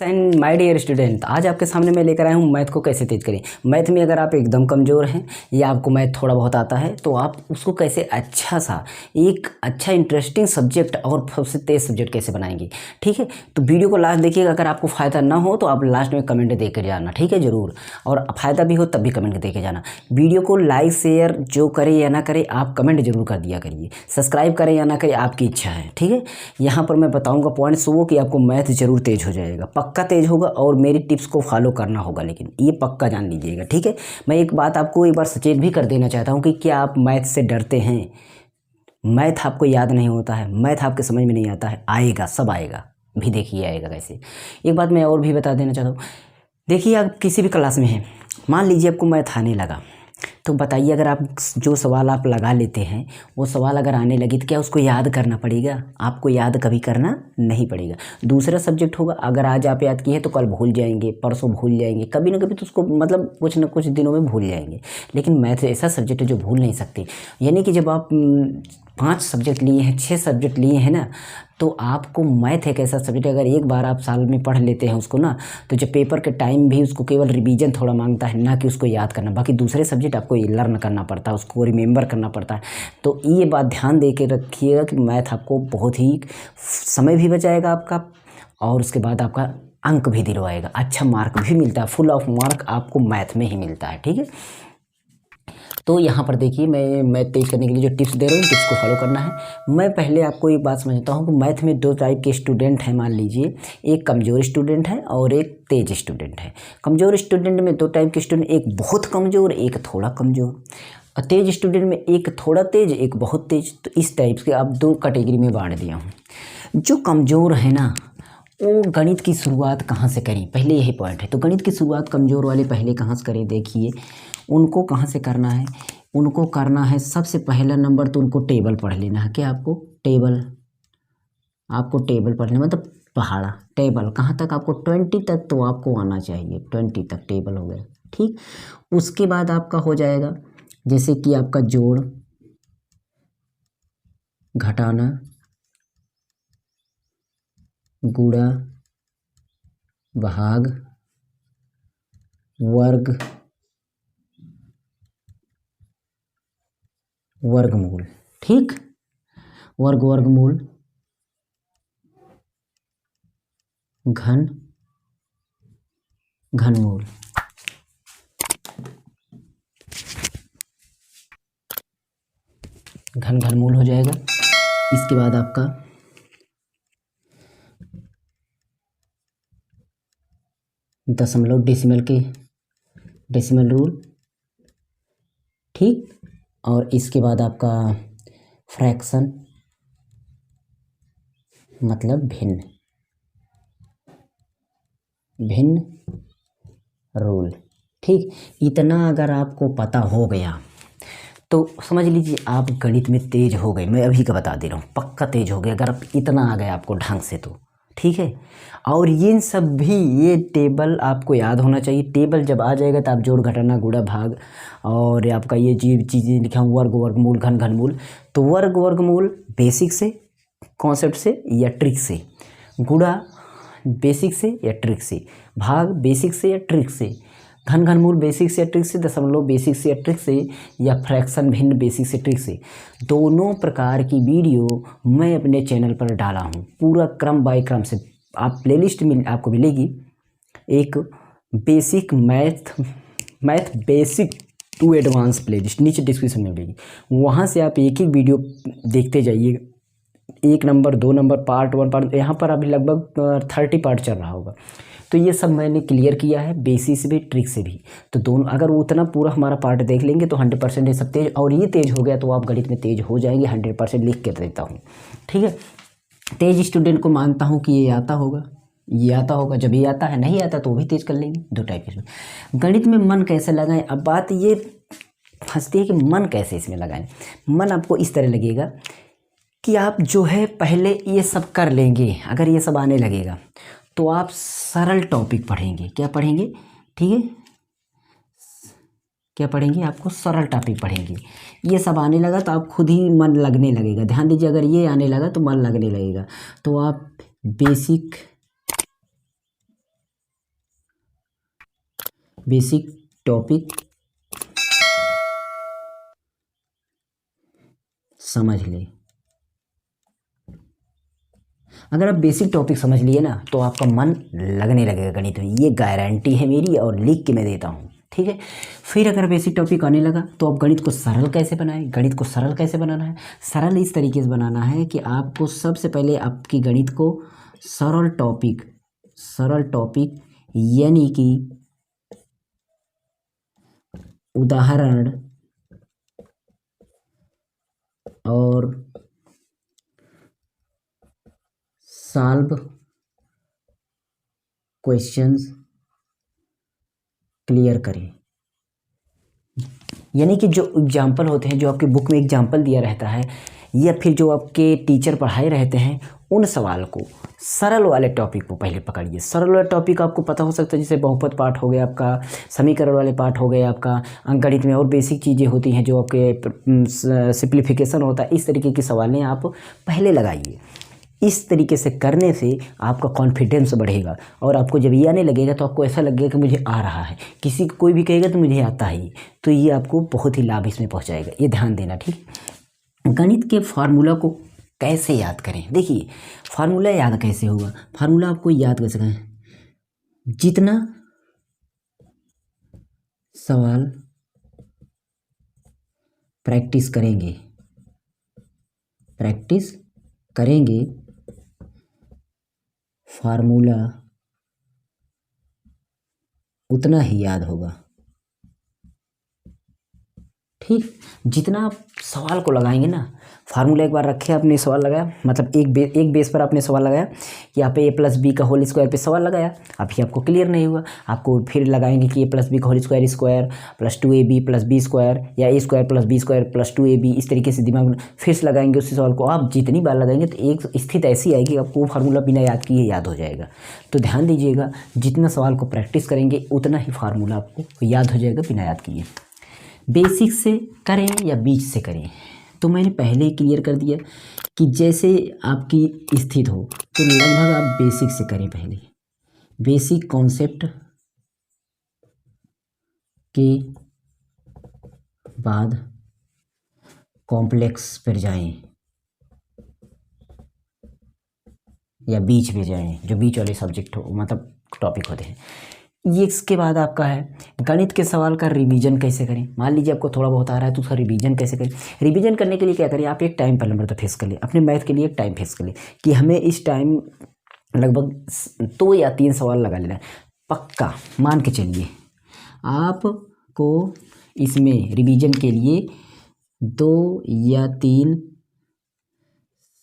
And my dear student, आज आपके सामने मैं लेकर आया हूँ मैथ को कैसे तेज करें। मैथ में अगर आप एकदम कमज़ोर हैं या आपको मैथ थोड़ा बहुत आता है तो आप उसको कैसे एक अच्छा इंटरेस्टिंग सब्जेक्ट और सबसे तेज सब्जेक्ट कैसे बनाएंगे। ठीक है, तो वीडियो को लास्ट देखिएगा। अगर आपको फ़ायदा ना हो तो आप लास्ट में कमेंट दे कर जाना, ठीक है ज़रूर। और फ़ायदा भी हो तब भी कमेंट दे के जाना। वीडियो को लाइक शेयर जो करे या ना करे आप कमेंट जरूर कर दिया करिए। सब्सक्राइब करें या ना करें आपकी इच्छा है, ठीक है। यहाँ पर मैं बताऊँगा पॉइंट्स वो कि आपको मैथ ज़रूर तेज हो जाएगा, पक्का तेज होगा। और मेरी टिप्स को फॉलो करना होगा, लेकिन ये पक्का जान लीजिएगा, ठीक है। मैं एक बात आपको एक बार सचेत भी कर देना चाहता हूँ कि क्या आप मैथ से डरते हैं? मैथ आपको याद नहीं होता है, मैथ आपके समझ में नहीं आता है, आएगा, सब आएगा, भी देखिए आएगा कैसे। एक बात मैं और भी बता देना चाहता हूँ। देखिए, आप किसी भी क्लास में हैं, मान लीजिए आपको मैथ आने लगा, तो बताइए अगर आप जो सवाल आप लगा लेते हैं वो सवाल अगर आने लगी तो क्या उसको याद करना पड़ेगा? आपको याद कभी करना नहीं पड़ेगा। दूसरा सब्जेक्ट होगा, अगर आज आप याद किए तो कल भूल जाएंगे, परसों भूल जाएंगे, कभी ना कभी तो उसको मतलब कुछ ना कुछ दिनों में भूल जाएंगे। लेकिन मैथ ऐसा सब्जेक्ट है जो भूल नहीं सकते। यानी कि जब आप 5 सब्जेक्ट लिए हैं, 6 सब्जेक्ट लिए हैं ना, तो आपको मैथ एक ऐसा सब्जेक्ट अगर एक बार आप साल में पढ़ लेते हैं उसको ना, तो जब पेपर के टाइम भी उसको केवल रिवीजन थोड़ा मांगता है, ना कि उसको याद करना। बाकी दूसरे सब्जेक्ट आपको लर्न करना पड़ता है, उसको रिमेंबर करना पड़ता है। तो ये बात ध्यान दे के रखिएगा कि मैथ आपको बहुत ही समय भी बचाएगा आपका, और उसके बाद आपका अंक भी दिलवाएगा, अच्छा मार्क भी मिलता है। फुल ऑफ मार्क आपको मैथ में ही मिलता है, ठीक है। तो यहाँ पर देखिए, मैं तेज करने के लिए जो टिप्स दे रहा हूँ, टिप्स को फॉलो करना है। मैं पहले आपको एक बात समझता हूँ कि मैथ में 2 टाइप के स्टूडेंट हैं। मान लीजिए एक कमज़ोर स्टूडेंट है और एक तेज स्टूडेंट है। कमज़ोर स्टूडेंट में 2 टाइप के स्टूडेंट, एक बहुत कमज़ोर, एक थोड़ा कमज़ोर। और तेज स्टूडेंट में एक थोड़ा तेज, एक बहुत तेज। तो इस टाइप के आप 2 कैटेगरी में बांट दिया हूँ। जो कमज़ोर है ना, वो गणित की शुरुआत कहाँ से करें, पहले यही पॉइंट है। तो गणित की शुरुआत कमज़ोर वाले पहले कहाँ से करें? देखिए, उनको कहाँ से करना है? उनको करना है सबसे पहला नंबर तो उनको टेबल पढ़ लेना है। क्या आपको टेबल पढ़ना, मतलब पहाड़ा टेबल कहाँ तक? आपको 20 तक तो आपको आना चाहिए, 20 तक टेबल हो गया, ठीक। उसके बाद आपका हो जाएगा जैसे कि आपका जोड़, घटाना, गुणा, भाग, वर्ग, वर्गमूल, ठीक। वर्गमूल, घनमूल। घनमूल हो जाएगा। इसके बाद आपका दशमलव, डेसिमल रूल, ठीक। और इसके बाद आपका फ्रैक्शन, मतलब भिन्न रूल, ठीक। इतना अगर आपको पता हो गया तो समझ लीजिए आप गणित में तेज हो गए। मैं अभी का बता दे रहा हूँ, पक्का तेज हो गए अगर आप इतना आ गए आपको ढंग से, तो ठीक है। और ये सब भी, ये टेबल आपको याद होना चाहिए। टेबल जब आ जाएगा तो आप जोड़, घटाना, गुणा, भाग और आपका ये चीज़ें लिखा हूँ, वर्गमूल, घनमूल। तो वर्गमूल बेसिक से, कॉन्सेप्ट से या ट्रिक से, गुणा बेसिक से या ट्रिक से, भाग बेसिक से या ट्रिक से, घनमूल बेसिक से या ट्रिक से, दशमलव बेसिक से या ट्रिक से, या फ्रैक्शन भिन्न बेसिक से ट्रिक से। दोनों प्रकार की वीडियो मैं अपने चैनल पर डाला हूँ, पूरा क्रम बाय क्रम से। आप प्लेलिस्ट में आपको मिलेगी एक basic math basic to advance playlist, नीचे डिस्क्रिप्शन में मिलेगी। वहाँ से आप एक एक वीडियो देखते जाइए, 1 नंबर, 2 नंबर, पार्ट 1, पार्ट, यहाँ पर अभी लगभग 30 पार्ट चल रहा होगा। तो ये सब मैंने क्लियर किया है, बेसिक से भी ट्रिक से भी। तो दोनों अगर उतना पूरा हमारा पार्ट देख लेंगे तो 100% ये सब तेज, और ये तेज हो गया तो आप गणित में तेज हो जाएंगे, 100% लिख के देता हूँ, ठीक है। तेज स्टूडेंट को मानता हूँ कि ये आता होगा, जब ये आता है, नहीं आता तो वो भी तेज कर लेंगे। 2 टाइप के। गणित में मन कैसे लगाएं? अब बात ये फंसती है कि मन कैसे इसमें लगाएं। मन आपको इस तरह लगेगा कि आप जो है पहले ये सब कर लेंगे। अगर ये सब आने लगेगा तो आप सरल टॉपिक पढ़ेंगे। क्या पढ़ेंगे? ठीक है, क्या पढ़ेंगे? आपको सरल टॉपिक पढ़ेंगे। ये सब आने लगा तो आप खुद ही मन लगने लगेगा। ध्यान दीजिए, अगर ये आने लगा तो मन लगने लगेगा। तो आप बेसिक बेसिक टॉपिक समझ ले। अगर आप बेसिक टॉपिक समझ लिए ना तो आपका मन लगने लगेगा गणित में, ये गारंटी है मेरी और लिख के मैं देता हूँ, ठीक है। फिर अगर बेसिक टॉपिक आने लगा तो आप गणित को सरल कैसे बनाएं। गणित को सरल कैसे बनाना है, सरल इस तरीके से बनाना है कि आपको सबसे पहले आपकी गणित को सरल टॉपिक यानी कि उदाहरण और सॉल्व क्वेश्चंस क्लियर करें। यानी कि जो एग्जाम्पल होते हैं, जो आपके बुक में एग्जाम्पल दिया रहता है या फिर जो आपके टीचर पढ़ाए रहते हैं, उन सवाल को सरल वाले टॉपिक को पहले पकड़िए। सरल वाला टॉपिक आपको पता हो सकता है, जैसे बहुपद पाठ हो गया आपका, समीकरण वाले पाठ हो गए आपका, अंकगणित में और बेसिक चीज़ें होती हैं जो आपके सिंप्लीफिकेशन होता है। इस तरीके की सवालें आप पहले लगाइए। इस तरीके से करने से आपका कॉन्फिडेंस बढ़ेगा और आपको जब ये आने लगेगा तो आपको ऐसा लगेगा कि मुझे आ रहा है। किसी कोई भी कहेगा तो मुझे आता ही, तो ये आपको बहुत ही लाभ इसमें पहुंचाएगा, ये ध्यान देना, ठीक। गणित के फार्मूला को कैसे याद करें, देखिए फार्मूला याद कैसे होगा। फार्मूला आपको याद कैसे करें, जितना सवाल प्रैक्टिस करेंगे फार्मूला उतना ही याद होगा, ठीक। जितना आप सवाल को लगाएंगे ना, फार्मूला एक बार रखे आपने सवाल लगाया, मतलब एक बेस पर आपने सवाल लगाया कि यहाँ पे ए प्लस बी का होल स्क्वायर पे सवाल लगाया, अभी आपको क्लियर नहीं हुआ, आपको फिर लगाएंगे कि ए प्लस बी का whole square plus 2ab plus B square या A square plus B square plus 2ab, इस तरीके से दिमाग में फिर से लगाएंगे उसी सवाल को। आप जितनी बार लगाएंगे तो एक स्थिति ऐसी आएगी आपको वो फार्मूला बिना याद किए याद हो जाएगा। तो ध्यान दीजिएगा, जितना सवाल को प्रैक्टिस करेंगे उतना ही फार्मूला आपको याद हो जाएगा बिना याद किए। बेसिक से करें या बीच से करें, तो मैंने पहले ही क्लियर कर दिया कि जैसे आपकी स्थिति हो तो लगभग आप बेसिक से करें। पहले बेसिक कॉन्सेप्ट के बाद कॉम्प्लेक्स पर जाएं या बीच में जाएं, जो बीच वाले सब्जेक्ट हो मतलब टॉपिक होते हैं। ये इसके बाद आपका है गणित के सवाल का रिवीजन कैसे करें। मान लीजिए आपको थोड़ा बहुत आ रहा है तो उसका रिवीजन कैसे करें। रिवीजन करने के लिए क्या करें, आप एक टाइम पहले नंबर तो फिक्स कर लें, अपने मैथ के लिए एक टाइम फिक्स कर लें कि हमें इस टाइम लगभग 2 या 3 सवाल लगा लेना है पक्का। मान के चलिए आपको इसमें रिवीजन के लिए 2 या 3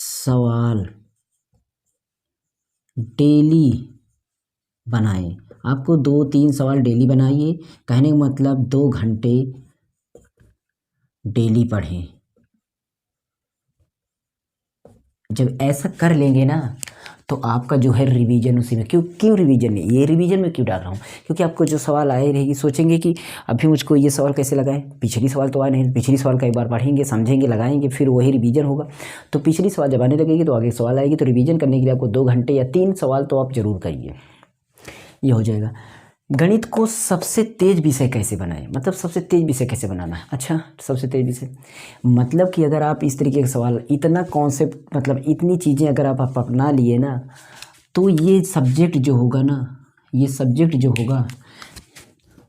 सवाल डेली बनाएं। आपको 2-3 सवाल डेली बनाइए, कहने का मतलब 2 घंटे डेली पढ़ें। जब ऐसा कर लेंगे ना तो आपका जो है रिवीजन उसी में क्यों रिवीजन नहीं, ये रिवीजन में क्यों डाल रहा हूँ, क्योंकि आपको जो सवाल आए रहेगी सोचेंगे कि अभी मुझको ये सवाल कैसे लगाएं, पिछली सवाल तो आए नहीं, पिछली सवाल का एक बार पढ़ेंगे समझेंगे लगाएंगे फिर वही रिवीजन होगा। तो पिछली सवाल जब आने लगेगी तो आगे सवाल आएगी, तो रिवीजन करने के लिए आपको 2 घंटे या 3 सवाल तो आप जरूर करिए, ये हो जाएगा। गणित को सबसे तेज विषय कैसे बनाएं, मतलब सबसे तेज विषय कैसे बनाना है। अच्छा, सबसे तेज विषय मतलब कि अगर आप इस तरीके के सवाल, इतना कॉन्सेप्ट मतलब इतनी चीज़ें अगर आप अपना लिए ना तो ये सब्जेक्ट जो होगा ना, ये सब्जेक्ट जो होगा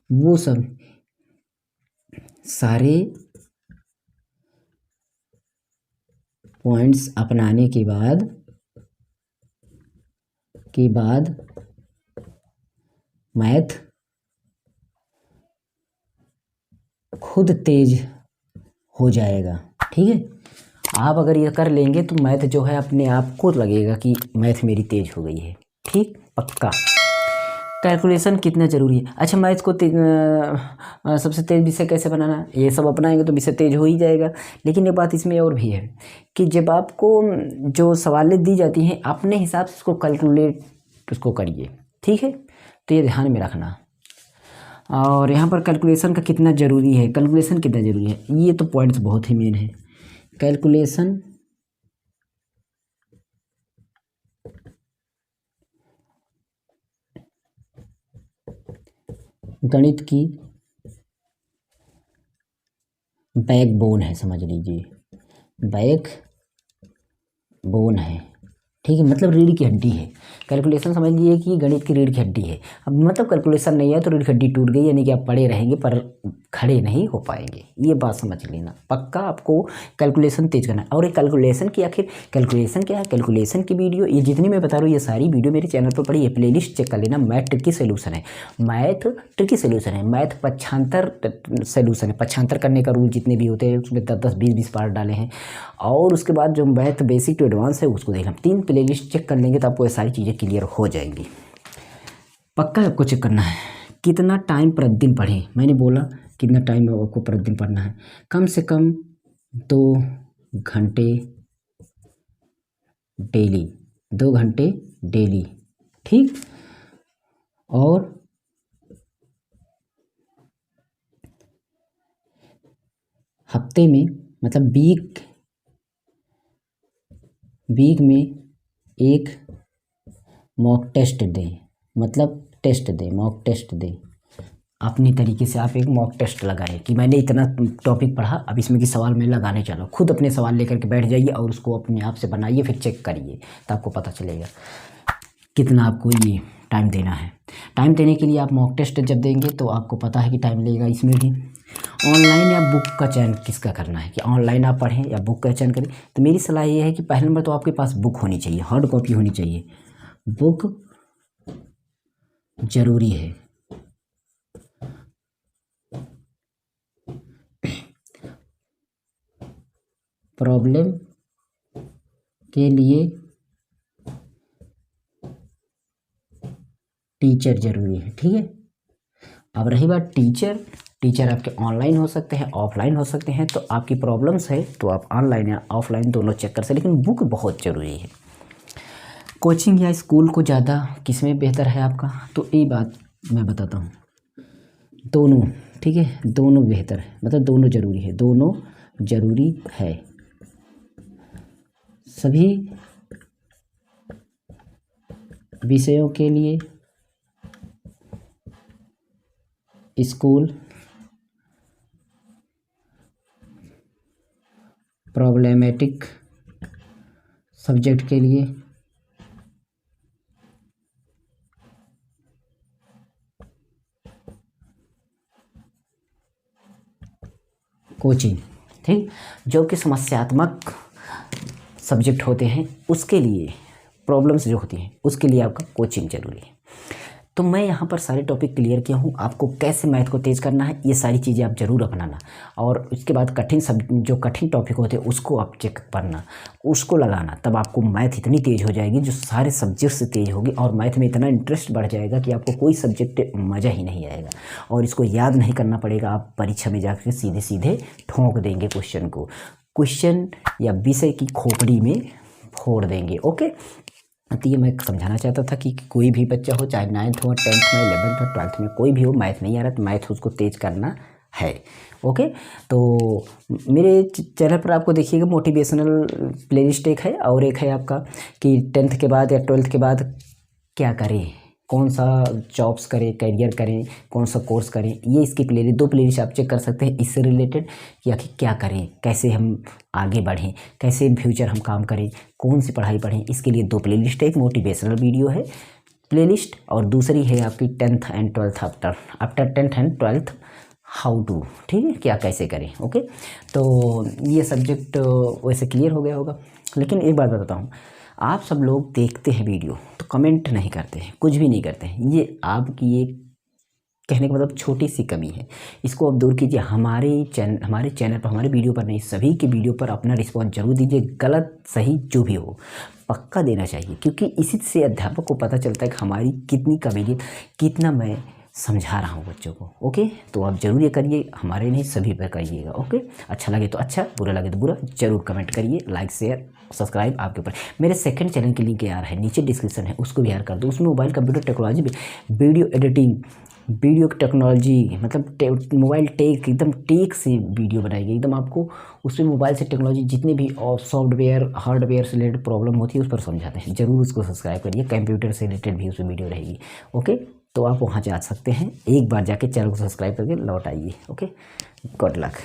वो सब सारे पॉइंट्स अपनाने के बाद मैथ खुद तेज हो जाएगा, ठीक है। आप अगर ये कर लेंगे तो मैथ जो है अपने आप को लगेगा कि मैथ मेरी तेज हो गई है, ठीक पक्का। कैलकुलेशन कितना ज़रूरी है। अच्छा, मैथ को सबसे तेज विषय कैसे बनाना, ये सब अपनाएंगे तो विषय तेज हो ही जाएगा। लेकिन एक बात इसमें और भी है कि जब आपको जो सवालें दी जाती हैं अपने हिसाब से उसको कैलकुलेट उसको करिए, ठीक है। तो ये ध्यान में रखना। और यहाँ पर कैलकुलेशन का कितना ज़रूरी है, कैलकुलेशन कितना ज़रूरी है, ये तो पॉइंट्स बहुत ही मेन है। कैलकुलेशन गणित की बैकबोन है, समझ लीजिए, बैकबोन है, ठीक है, मतलब रीढ़ की हड्डी है। कैलकुलेशन समझ लीजिए कि गणित की रीढ़ की हड्डी है। अब मतलब कैलकुलेशन नहीं है तो रीढ़ की हड्डी टूट गई, यानी कि आप पड़े रहेंगे पर खड़े नहीं हो पाएंगे, ये बात समझ लेना। पक्का आपको कैलकुलेशन तेज करना है। और ये कैलकुलेशन की आखिर कैलकुलेशन क्या है, कैलकुलेशन की वीडियो ये जितनी मैं बता रहा हूँ ये सारी वीडियो मेरे चैनल पर पड़ी है, प्लेलिस्ट चेक कर लेना। मैथ ट्रिकी सोल्यूशन है, मैथ ट्रिकी सोल्यूशन है, मैथ पक्षांतर सोल्यूशन है, पक्षांतर करने का रूल जितने भी होते हैं उसमें 10-10, 20-20 पार्ट डाले हैं। और उसके बाद जो मैथ बेसिक टू एडवांस है उसको देखना। 3 प्लेलिस्ट चेक कर लेंगे तो आपको ये सारी चीज़ें क्लियर हो जाएंगी। पक्का आपको चेक करना है। कितना टाइम प्रतिदिन पढ़ें, मैंने बोला कितना टाइम आपको प्रतिदिन पढ़ना है, कम से कम 2 घंटे डेली, 2 घंटे डेली, ठीक। और हफ्ते में मतलब वीक में एक मॉक टेस्ट दें, मतलब टेस्ट दें, मॉक टेस्ट दें। अपनी तरीके से आप एक मॉक टेस्ट लगाएं कि मैंने इतना टॉपिक पढ़ा, अब इसमें की सवाल मैं लगाने चलो। खुद अपने सवाल लेकर के बैठ जाइए और उसको अपने आप से बनाइए, फिर चेक करिए तो आपको पता चलेगा कितना आपको ये टाइम देना है। टाइम देने के लिए आप मॉक टेस्ट जब देंगे तो आपको पता है कि टाइम लगेगा। इसमें भी ऑनलाइन या बुक का चयन किसका करना है, कि ऑनलाइन आप पढ़ें या बुक का चयन करें। तो मेरी सलाह ये है कि पहले नंबर तो आपके पास बुक होनी चाहिए, हार्ड कॉपी होनी चाहिए, बुक जरूरी है। प्रॉब्लम के लिए टीचर जरूरी है, ठीक है। अब रही बात टीचर आपके ऑनलाइन हो सकते हैं, ऑफलाइन हो सकते हैं। तो आपकी प्रॉब्लम्स है तो आप ऑनलाइन या ऑफलाइन दोनों चेक कर सकते हैं, लेकिन बुक बहुत ज़रूरी है। कोचिंग या स्कूल को ज़्यादा किसमें बेहतर है आपका, तो ये बात मैं बताता हूँ। दोनों, ठीक है, दोनों बेहतर है, मतलब दोनों ज़रूरी है, दोनों ज़रूरी है। सभी विषयों के लिए स्कूल प्रॉब्लमेटिक सब्जेक्ट के लिए कोचिंग, ठीक। जो कि समस्यात्मक सब्जेक्ट होते हैं उसके लिए, प्रॉब्लम्स जो होती हैं उसके लिए आपका कोचिंग जरूरी है। तो मैं यहाँ पर सारे टॉपिक क्लियर किया हूँ। आपको कैसे मैथ को तेज़ करना है ये सारी चीज़ें आप ज़रूर अपनाना, और उसके बाद जो कठिन टॉपिक होते हैं उसको आप चेक करना, उसको लगाना, तब आपको मैथ इतनी तेज़ हो जाएगी जो सारे सब्जेक्ट से तेज़ होगी, और मैथ में इतना इंटरेस्ट बढ़ जाएगा कि आपको कोई सब्जेक्ट मज़ा ही नहीं आएगा, और इसको याद नहीं करना पड़ेगा। आप परीक्षा में जाकर सीधे सीधे ठोंक देंगे क्वेश्चन या विषय की खोपड़ी में फोड़ देंगे। ओके, तो ये मैं समझाना चाहता था कि कोई भी बच्चा हो, चाहे 9th हो, 10th में, 11th हो, 12th में, कोई भी हो, मैथ नहीं आ रहा तो मैथ उसको तेज़ करना है। ओके, तो मेरे चैनल पर आपको देखिएगा मोटिवेशनल प्लेलिस्ट एक है, और एक है आपका कि 10th के बाद या 12th के बाद क्या करें, कौन सा जॉब्स करें, करियर करें, कौन सा कोर्स करें। ये इसकी प्लेलिस्ट, 2 प्लेलिस्ट आप चेक कर सकते हैं इससे रिलेटेड, कि आखिर क्या करें, कैसे हम आगे बढ़ें, कैसे इन फ्यूचर हम काम करें, कौन सी पढ़ाई पढ़ें। इसके लिए 2 प्लेलिस्ट है, एक मोटिवेशनल वीडियो है प्लेलिस्ट, और दूसरी है आपकी 10th and 12th after 10th and 12th how to, ठीक है, क्या कैसे करें। ओके, तो ये सब्जेक्ट वैसे क्लियर हो गया होगा। लेकिन एक बात बताता हूँ, आप सब लोग देखते हैं वीडियो तो कमेंट नहीं करते हैं, कुछ भी नहीं करते हैं। ये आपकी एक कहने का मतलब छोटी सी कमी है, इसको आप दूर कीजिए। हमारे चैनल पर, हमारे वीडियो पर नहीं, सभी के वीडियो पर अपना रिस्पॉन्स जरूर दीजिए, गलत सही जो भी हो पक्का देना चाहिए, क्योंकि इसी से अध्यापक को पता चलता है कि हमारी कितनी काबिलियत, कितना मैं समझा रहा हूँ बच्चों को। ओके, तो आप जरूर ये करिए, हमारे नहीं सभी पर करिएगा। ओके, अच्छा लगे तो अच्छा, बुरा लगे तो बुरा, जरूर कमेंट करिए, लाइक शेयर सब्सक्राइब आपके ऊपर। मेरे सेकंड चैनल के लिंक यार है नीचे डिस्क्रिप्शन है, उसको भी यार कर दो। उसमें mobile computer technology, video editing, video technology, मतलब मोबाइल टेक, एकदम टेक से वीडियो बनाएगी एकदम आपको। उसमें मोबाइल से टेक्नोलॉजी जितने भी और सॉफ्टवेयर हार्डवेयर से रिलेटेड प्रॉब्लम होती है उस पर समझाते हैं, जरूर उसको सब्सक्राइब करिए। कंप्यूटर से रिलेटेड भी उसमें वीडियो रहेगी। ओके। तो आप वहाँ जा सकते हैं। एक बार जाके चैनल को सब्सक्राइब करके लौट आइए। Okay, good luck.